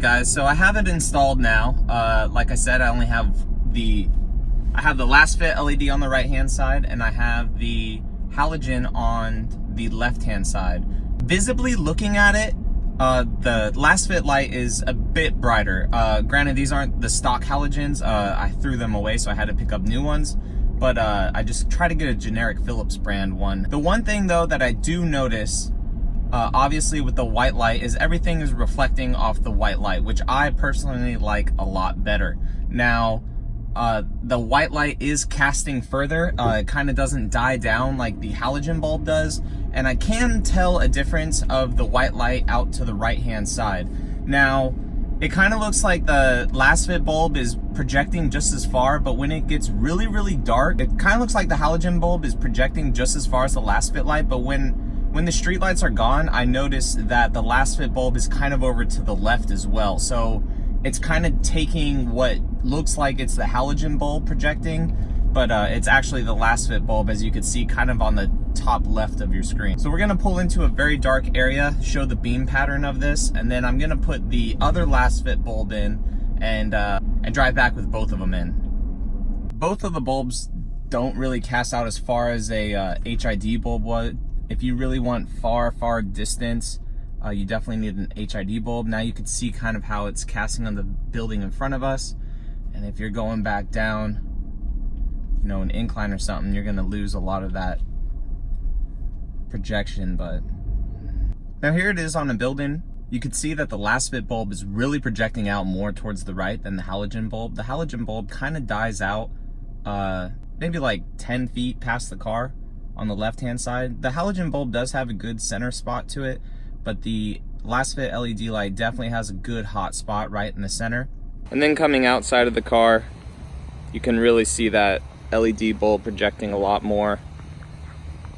guys, so I have it installed now. Like I said, I have the Lasfit LED on the right hand side, and I have the halogen on the left hand side. Visibly looking at it, the Lasfit light is a bit brighter. Granted, these aren't the stock halogens. I threw them away, so I had to pick up new ones. But I just try to get a generic Philips brand one. The one thing though that I do notice, obviously with the white light, is everything is reflecting off the white light, which I personally like a lot better. Now, the white light is casting further. It kind of doesn't die down like the halogen bulb does. And I can tell a difference of the white light out to the right hand side. Now, it kind of looks like the Lasfit bulb is projecting just as far, but when it gets really, really dark, it kind of looks like the halogen bulb is projecting just as far as the Lasfit light. But when the street lights are gone, I notice that the Lasfit bulb is kind of over to the left as well. So it's kind of taking what looks like it's the halogen bulb projecting, but it's actually the Lasfit bulb, as you can see kind of on the top left of your screen. So we're gonna pull into a very dark area, show the beam pattern of this, and then I'm gonna put the other Lasfit bulb in and drive back with both of them in. Both of the bulbs don't really cast out as far as a HID bulb would. If you really want far distance, you definitely need an HID bulb. Now you can see kind of how it's casting on the building in front of us. And if you're going back down, you know, an incline or something, you're gonna lose a lot of that projection. But now here it is on a building. You can see that the Lasfit bulb is really projecting out more towards the right than the halogen bulb. The halogen bulb kind of dies out maybe like 10 feet past the car on the left hand side. The halogen bulb does have a good center spot to it, but the Lasfit LED light definitely has a good hot spot right in the center. And then coming outside of the car, you can really see that LED bulb projecting a lot more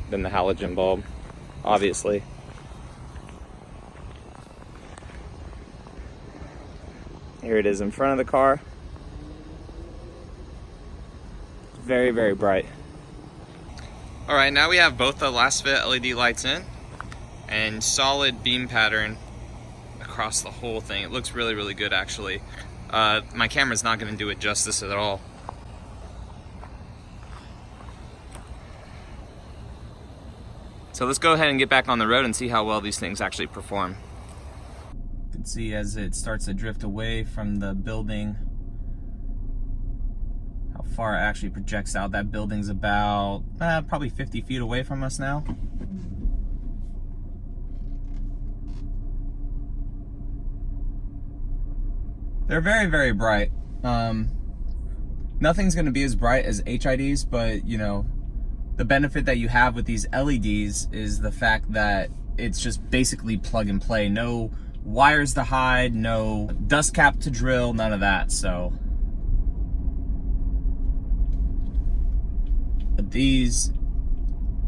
than the halogen bulb, obviously. Here it is in front of the car. Very, very bright. All right, now we have both the Lasfit LED lights in and solid beam pattern across the whole thing. It looks really, really good actually. My camera's not gonna do it justice at all. So let's go ahead and get back on the road and see how well these things actually perform. You can see as it starts to drift away from the building, how far it actually projects out. That building's about probably 50 feet away from us now. They're very, very bright. Nothing's gonna be as bright as HIDs, but you know, the benefit that you have with these LEDs is the fact that it's just basically plug and play. No wires to hide, no dust cap to drill, none of that. So but these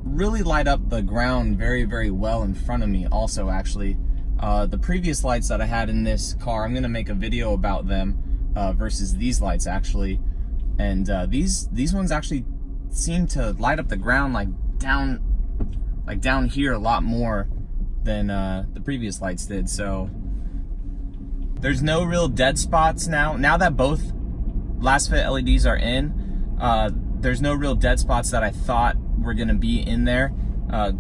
really light up the ground very, very well in front of me also actually. The previous lights that I had in this car, I'm gonna make a video about them versus these lights actually. And these ones actually seem to light up the ground like down here a lot more than the previous lights did. So there's no real dead spots now. Now that both Lasfit LEDs are in, there's no real dead spots that I thought were gonna be in there.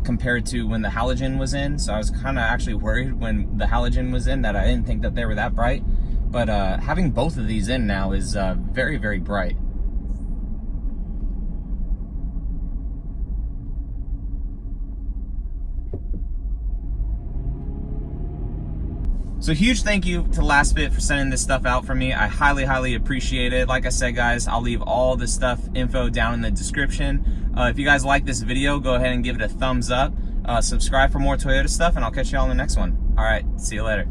Compared to when the halogen was in. So I was kind of actually worried when the halogen was in that I didn't think that they were that bright. But having both of these in now is very, very bright. So huge thank you to Lasfit for sending this stuff out for me. I highly, highly appreciate it. Like I said, guys, I'll leave all this stuff info down in the description. If you guys like this video, go ahead and give it a thumbs up. Subscribe for more Toyota stuff, and I'll catch you all in the next one. All right, see you later.